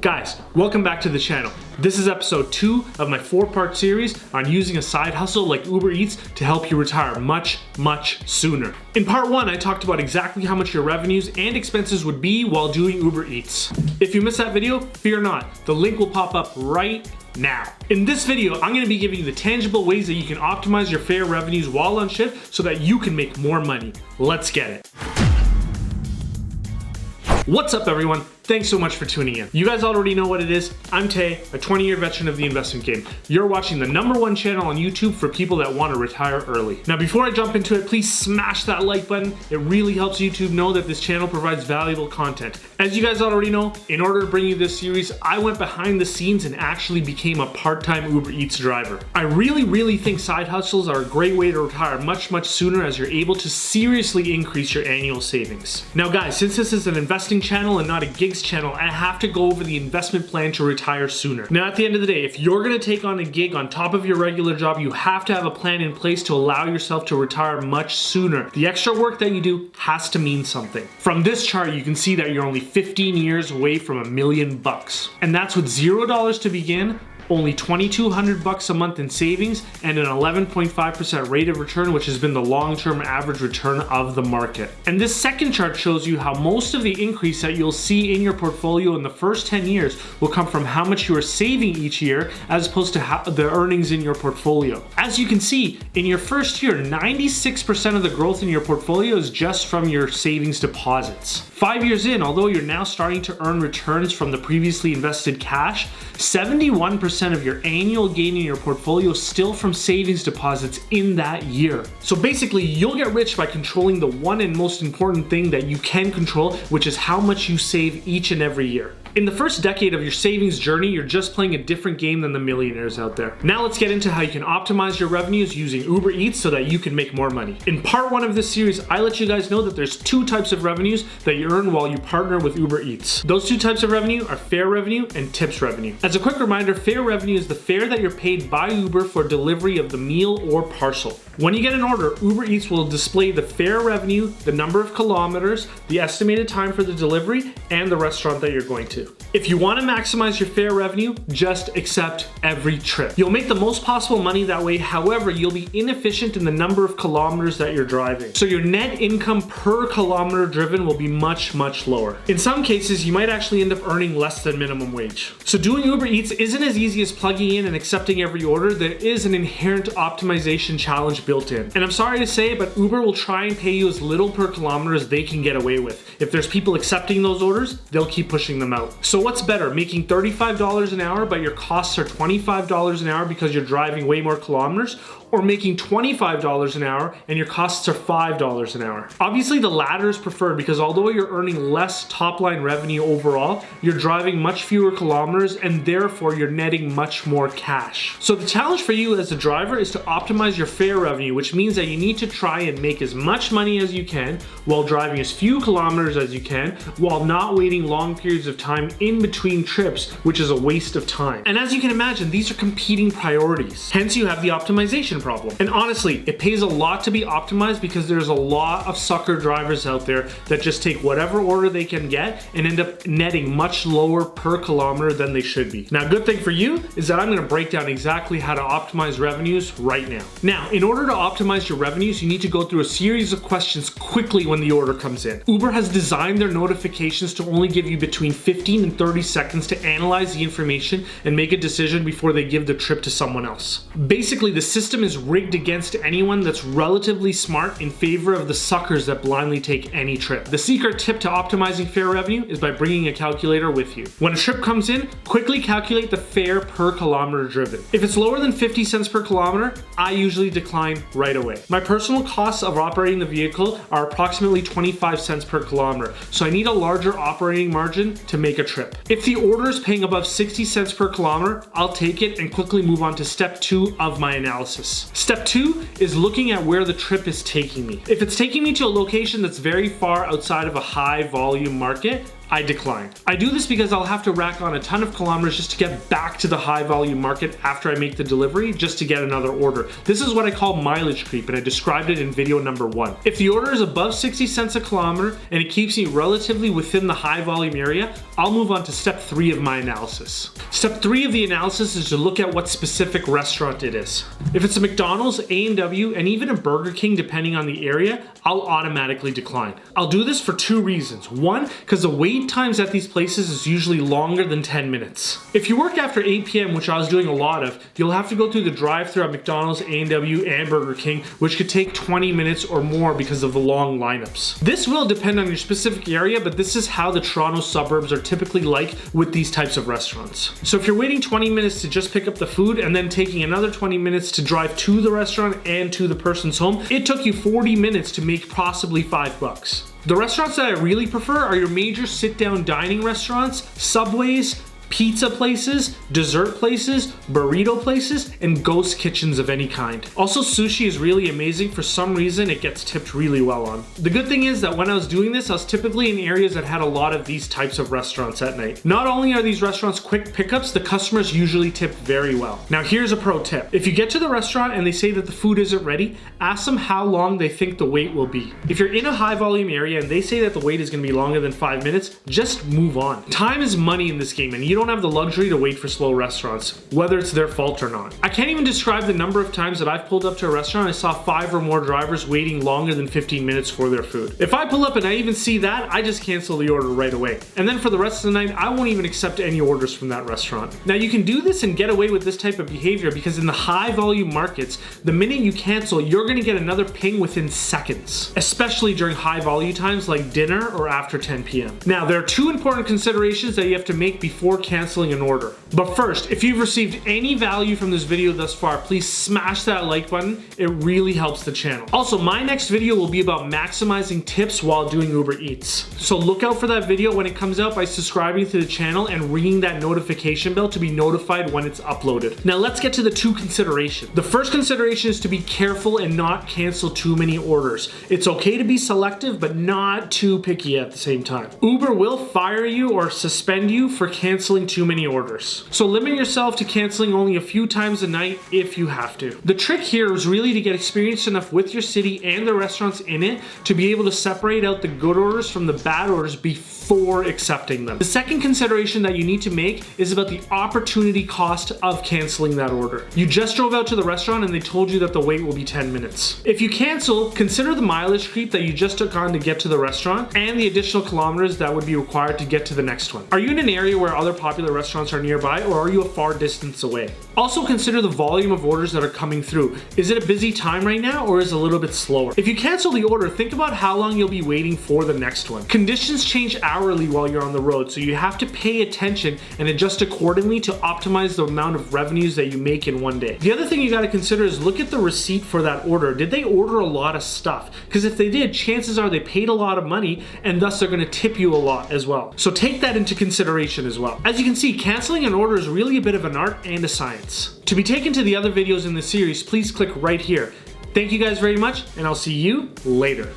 Guys, welcome back to the channel. This is episode 2 of my 4-part series on using a side hustle like Uber Eats to help you retire much sooner. In part 1, I talked about exactly how much your revenues and expenses would be while doing Uber Eats. If you missed that video, fear not, the link will pop up right now. In this video, I'm going to be giving you the tangible ways that you can optimize your fare revenues while on shift so that you can make more money. Let's get it. What's up, everyone? Thanks so much for tuning in. You guys already know what it is. I'm Tay, a 20-year veteran of the investment game. You're watching the #1 channel on YouTube for people that want to retire early. Now, before I jump into it, please smash that like button. It really helps YouTube know that this channel provides valuable content. As you guys already know, in order to bring you this series, I went behind the scenes and actually became a part-time Uber Eats driver. I really think side hustles are a great way to retire much sooner, as you're able to seriously increase your annual savings. Now guys, since this is an investing channel and not a gigs channel, I have to go over the investment plan to retire sooner. Now, at the end of the day, if you're gonna take on a gig on top of your regular job, you have to have a plan in place to allow yourself to retire much sooner. The extra work that you do has to mean something. From this chart, you can see that you're only 15 years away from $1 million. And that's with $0 to begin, only $2,200 a month in savings, and an 11.5% rate of return, which has been the long-term average return of the market. And this second chart shows you how most of the increase that you'll see in your portfolio in the first 10 years will come from how much you are saving each year, as opposed to the earnings in your portfolio. As you can see, in your first year, 96% of the growth in your portfolio is just from your savings deposits. 5 years in, although you're now starting to earn returns from the previously invested cash, 71% of your annual gain in your portfolio is still from savings deposits in that year. So basically, you'll get rich by controlling the one and most important thing that you can control, which is how much you save each and every year. In the first decade of your savings journey, you're just playing a different game than the millionaires out there. Now let's get into how you can optimize your revenues using Uber Eats so that you can make more money. In part 1 of this series, I let you guys know that there's 2 types of revenues that you earn while you partner with Uber Eats. Those 2 types of revenue are fare revenue and tips revenue. As a quick reminder, fare revenue is the fare that you're paid by Uber for delivery of the meal or parcel. When you get an order, Uber Eats will display the fare revenue, the number of kilometers, the estimated time for the delivery, and the restaurant that you're going to. If you want to maximize your fare revenue, just accept every trip. You'll make the most possible money that way. However, you'll be inefficient in the number of kilometers that you're driving. So your net income per kilometer driven will be much lower. In some cases, you might actually end up earning less than minimum wage. So doing Uber Eats isn't as easy as plugging in and accepting every order. There is an inherent optimization challenge built in. And I'm sorry to say, but Uber will try and pay you as little per kilometer as they can get away with. If there's people accepting those orders, they'll keep pushing them out. So what's better, making $35 an hour but your costs are $25 an hour because you're driving way more kilometers, or making $25 an hour and your costs are $5 an hour? Obviously, the latter is preferred because although you're earning less top-line revenue overall, you're driving much fewer kilometers and therefore you're netting much more cash. So the challenge for you as a driver is to optimize your fare revenue, which means that you need to try and make as much money as you can while driving as few kilometers as you can, while not waiting long periods of time in between trips, which is a waste of time. And as you can imagine, these are competing priorities. Hence, you have the optimization problem. And honestly, it pays a lot to be optimized because there's a lot of sucker drivers out there that just take whatever order they can get and end up netting much lower per kilometer than they should be. Now, good thing for you is that I'm going to break down exactly how to optimize revenues right now. Now, in order to optimize your revenues, you need to go through a series of questions quickly when the order comes in. Uber has designed their notifications to only give you between 15 and 30 seconds to analyze the information and make a decision before they give the trip to someone else. Basically, the system is rigged against anyone that's relatively smart in favor of the suckers that blindly take any trip. The secret tip to optimizing fare revenue is by bringing a calculator with you. When a trip comes in, quickly calculate the fare per kilometer driven. If it's lower than 50 cents per kilometer, I usually decline right away. My personal costs of operating the vehicle are approximately 25 cents per kilometer, so I need a larger operating margin to make a trip. If the order is paying above 60 cents per kilometer, I'll take it and quickly move on to step 2 of my analysis. Step 2 is looking at where the trip is taking me. If it's taking me to a location that's very far outside of a high volume market, I decline. I do this because I'll have to rack on a ton of kilometers just to get back to the high volume market after I make the delivery just to get another order. This is what I call mileage creep, and I described it in video number 1. If the order is above 60 cents a kilometer and it keeps me relatively within the high volume area, I'll move on to step 3 of my analysis. Step 3 of the analysis is to look at what specific restaurant it is. If it's a McDonald's, A&W, and even a Burger King depending on the area, I'll automatically decline. I'll do this for 2 reasons. 1, because the wait times at these places is usually longer than 10 minutes. If you work after 8 p.m., which I was doing a lot of, you'll have to go through the drive-thru at McDonald's, A&W, and Burger King, which could take 20 minutes or more because of the long lineups. This will depend on your specific area, but this is how the Toronto suburbs are typically like with these types of restaurants. So if you're waiting 20 minutes to just pick up the food and then taking another 20 minutes to drive to the restaurant and to the person's home, it took you 40 minutes to make possibly $5. The restaurants that I really prefer are your major sit-down dining restaurants, Subways, pizza places, dessert places, burrito places, and ghost kitchens of any kind. Also, sushi is really amazing. For some reason, it gets tipped really well on. The good thing is that when I was doing this, I was typically in areas that had a lot of these types of restaurants at night. Not only are these restaurants quick pickups, the customers usually tip very well. Now, here's a pro tip. If you get to the restaurant and they say that the food isn't ready, ask them how long they think the wait will be. If you're in a high volume area and they say that the wait is going to be longer than 5 minutes, just move on. Time is money in this game, and you don't have the luxury to wait for slow restaurants, whether it's their fault or not. I can't even describe the number of times that I've pulled up to a restaurant and I saw 5 or more drivers waiting longer than 15 minutes for their food. If I pull up and I even see that, I just cancel the order right away. And then for the rest of the night, I won't even accept any orders from that restaurant. Now, you can do this and get away with this type of behavior because in the high volume markets, the minute you cancel, you're gonna get another ping within seconds, especially during high volume times like dinner or after 10 p.m. Now, there are 2 important considerations that you have to make before canceling an order. But first, if you've received any value from this video thus far, please smash that like button. It really helps the channel. Also, my next video will be about maximizing tips while doing Uber Eats. So look out for that video when it comes out by subscribing to the channel and ringing that notification bell to be notified when it's uploaded. Now let's get to the 2 considerations. The first consideration is to be careful and not cancel too many orders. It's okay to be selective, but not too picky at the same time. Uber will fire you or suspend you for canceling too many orders. So limit yourself to canceling only a few times a night if you have to. The trick here is really to get experienced enough with your city and the restaurants in it to be able to separate out the good orders from the bad orders before accepting them. The second consideration that you need to make is about the opportunity cost of canceling that order. You just drove out to the restaurant and they told you that the wait will be 10 minutes. If you cancel, consider the mileage creep that you just took on to get to the restaurant and the additional kilometers that would be required to get to the next one. Are you in an area where other popular restaurants are nearby, or are you a far distance away? Also consider the volume of orders that are coming through. Is it a busy time right now, or is it a little bit slower? If you cancel the order, think about how long you'll be waiting for the next one. Conditions change hourly while you're on the road, so you have to pay attention and adjust accordingly to optimize the amount of revenues that you make in one day. The other thing you got to consider is look at the receipt for that order. Did they order a lot of stuff? Because if they did, chances are they paid a lot of money and thus they're going to tip you a lot as well. So take that into consideration as well. As you can see, canceling an order is really a bit of an art and a science. To be taken to the other videos in the series, please click right here. Thank you guys very much, and I'll see you later.